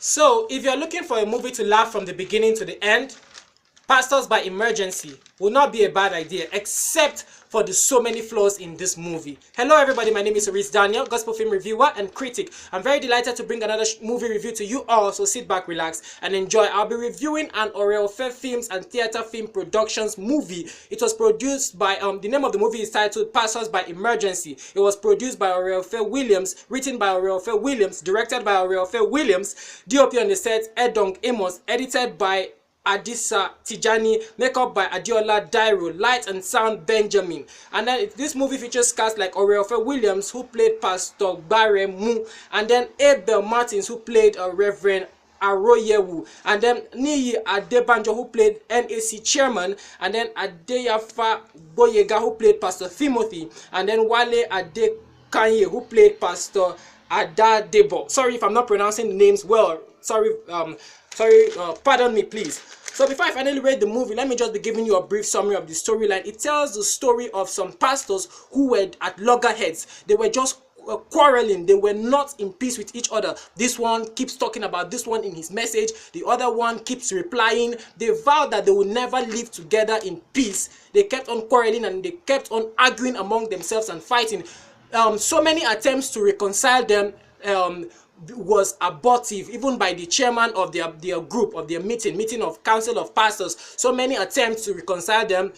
So, if you're looking for a movie to laugh from the beginning to the end, Pastors by Emergency will not be a bad idea, except for the so many flaws in this movie. Hello everybody, my name is Aris Daniel, gospel film reviewer and critic. I'm very delighted to bring another movie review to you all, so sit back, relax and enjoy. I'll be reviewing an Oreofe Films and Theatre Film Productions movie. It was produced by, the name of the movie is titled Pastors by Emergency. It was produced by Oreofe Williams, written by Oreofe Williams, directed by Oreofe Williams, DOP on the set, Edong Amos, edited by Adisa Tijani, makeup by Adiola Dairo, light and sound Benjamin. And then this movie features cast like Oreofe Williams, who played Pastor Bare Mu, and then Abel Martins, who played Reverend Aroyewu, and then Niyi Adebanjo, who played NAC chairman, and then Adeyafa Boyega, who played Pastor Timothy, and then Wale Adekanye, who played Pastor Adadebo. Sorry if I'm not pronouncing the names well. Pardon me, please. So before I finally read the movie, let me just be giving you a brief summary of the storyline. It tells the story of some pastors who were at loggerheads. They were just quarreling. They were not in peace with each other. This one keeps talking about this one in his message. The other one keeps replying. They vowed that they would never live together in peace. They kept on quarreling and they kept on arguing among themselves and fighting. So many attempts to reconcile them was abortive, even by the chairman of their group, of their meeting of council of pastors. So many attempts to reconcile them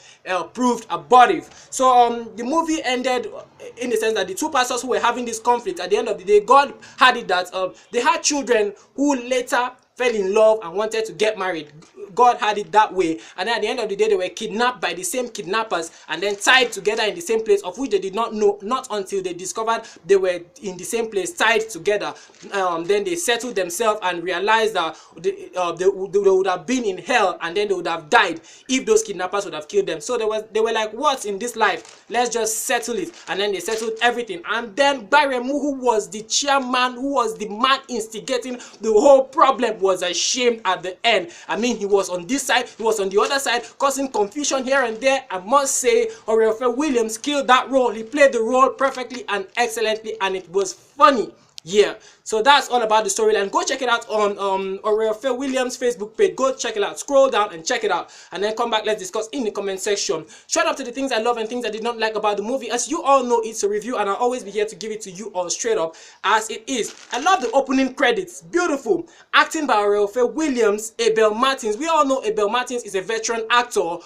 proved abortive. So the movie ended in the sense that the two pastors who were having this conflict, at the end of the day, God had it that they had children who later fell in love and wanted to get married. God had it that way, and then at the end of the day they were kidnapped by the same kidnappers and then tied together in the same place, of which they did not know, not until they discovered they were in the same place tied together. Then they settled themselves and realized that they would have been in hell, and then they would have died if those kidnappers would have killed them. So they were like, what's in this life, let's just settle it. And then they settled everything. And then Baremu, who was the chairman, who was the man instigating the whole problem, was ashamed at the end. I mean, he was on this side, he was on the other side, causing confusion here and there. I must say, Oreofe Williams killed that role. He played the role perfectly and excellently, and it was funny. Yeah, so that's all about the storyline. Go check it out on Oreofe Williams' Facebook page. Go check it out. Scroll down and check it out, and then come back. Let's discuss in the comment section. Straight up to the things I love and things I did not like about the movie. As you all know, it's a review, and I'll always be here to give it to you all straight up as it is. I love the opening credits. Beautiful acting by Oreofe Williams. Abel Martins. We all know Abel Martins is a veteran actor.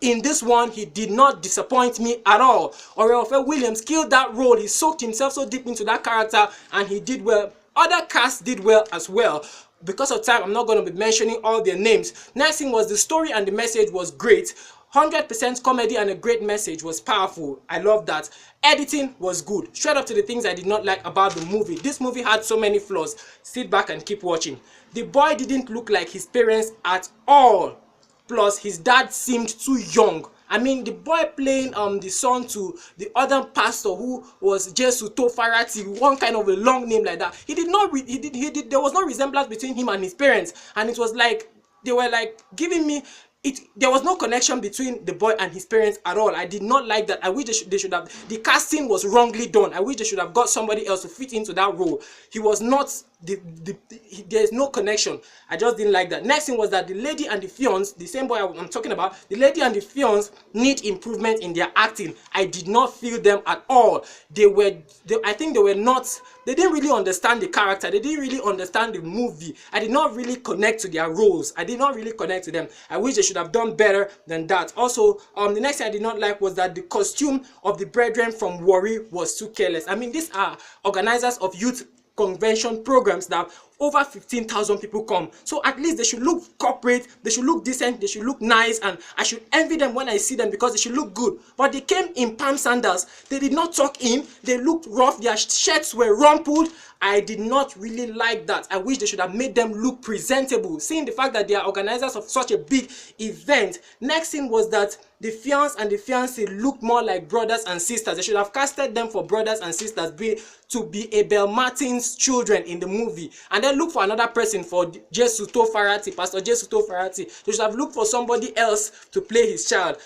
In this one, he did not disappoint me at all. Oreofe Williams killed that role. He soaked himself so deep into that character, and he did well. Other cast did well as well. Because of time, I'm not going to be mentioning all their names. Next thing was the story and the message was great. 100% comedy and a great message was powerful. I love that. Editing was good. Straight up to the things I did not like about the movie. This movie had so many flaws. Sit back and keep watching. The boy didn't look like his parents at all. Plus, his dad seemed too young. I mean, the boy playing the son to the other pastor, who was Jesu Tofarati, one kind of a long name like that. There was no resemblance between him and his parents, and it was like they were like giving me it. There was no connection between the boy and his parents at all. I did not like that. I wish they should have. The casting was wrongly done. I wish they should have got somebody else to fit into that role. He was not. There is no connection. I just didn't like that. Next thing was that the lady and the fiance, the same boy I'm talking about, the lady and the fiance need improvement in their acting. I did not feel them at all. I think they didn't really understand the character. They didn't really understand the movie. I did not really connect to their roles. I did not really connect to them. I wish they should have done better than that. Also, the next thing I did not like was that the costume of the brethren from Warri was too careless. I mean, these are organizers of youth convention programs that over 15,000 people come, so at least they should look corporate, they should look decent, they should look nice, and I should envy them when I see them because they should look good. But they came in palm sandals. They did not tuck in. They looked rough. Their shirts were rumpled. I did not really like that. I wish they should have made them look presentable, seeing the fact that they are organizers of such a big event. Next thing was that the fiance and the fiancée looked more like brothers and sisters. They should have casted them for brothers and sisters to be Abel Martins' children in the movie, and then look for another person for Jesu Tofarati, Pastor Jesu Tofarati. They should have looked for somebody else to play his child.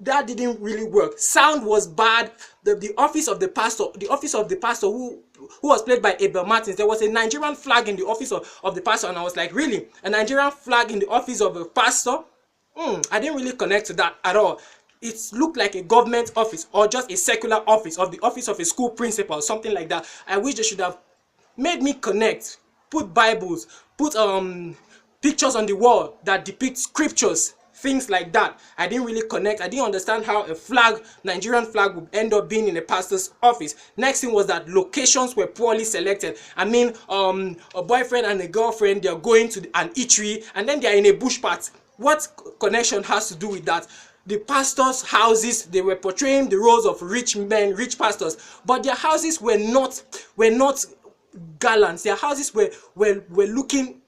That didn't really work. Sound was bad. The office of the pastor, who who was played by Abel Martins, there was a Nigerian flag in the office of the pastor, and I was like, really? A Nigerian flag in the office of a pastor? I didn't really connect to that at all. It looked like a government office or just a secular office, of the office of a school principal, something like that. I wish they should have made me connect, put Bibles, put pictures on the wall that depict scriptures, things like that. I didn't really connect. I didn't understand how a flag, Nigerian flag, would end up being in a pastor's office. Next thing was that locations were poorly selected. I mean, a boyfriend and a girlfriend, they are going to an eatery and then they are in a bush part. What connection has to do with that? The pastors' houses, they were portraying the roles of rich men, rich pastors, but their houses were not gallant. Their houses were looking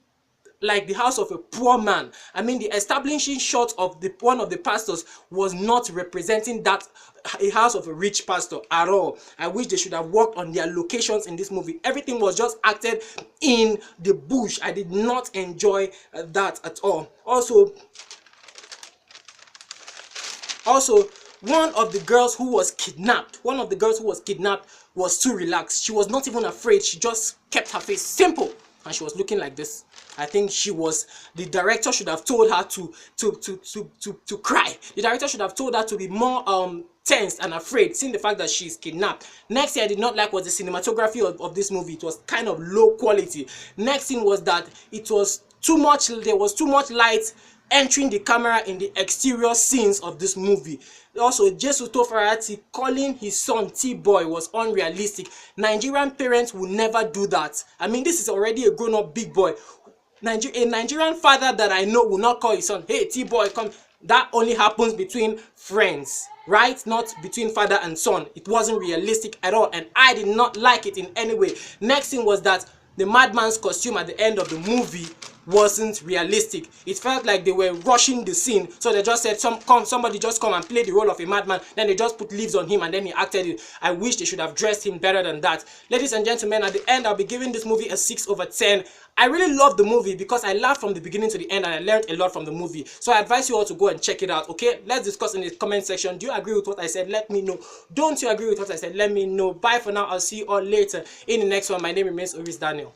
like the house of a poor man. I mean, the establishing shot of one of the pastors was not representing that a house of a rich pastor at all. I wish they should have worked on their locations in this movie. Everything was just acted in the bush. I did not enjoy that at all. Also, one of the girls who was kidnapped was too relaxed. She was not even afraid. She just kept her face simple and she was looking like this. I think the director should have told her to cry. The director should have told her to be more tense and afraid, seeing the fact that she's kidnapped. Next thing I did not like was the cinematography of this movie. It was kind of low quality. Next thing was that it was too much, there was too much light entering the camera in the exterior scenes of this movie. Also, Jesus Tofarati calling his son T-Boy was unrealistic. Nigerian parents will never do that. I mean, this is already a grown-up big boy. A Nigerian father that I know will not call his son, hey T-Boy, come. That only happens between friends, right? Not between father and son. It wasn't realistic at all, and I did not like it in any way. Next thing was that the madman's costume at the end of the movie wasn't realistic. It felt like they were rushing the scene, so they just said somebody just come and play the role of a madman, then they just put leaves on him and then he acted it. I wish they should have dressed him better than that. Ladies and gentlemen, at the end I'll be giving this movie a 6/10. I really love the movie because I laughed from the beginning to the end and I learned a lot from the movie. So I advise you all to go and check it out, okay? Let's discuss in the comment section. Do you agree with what I said? Let me know. Don't you agree with what I said? Let me know. Bye for now. I'll see you all later in the next one. My name remains Oris Daniel.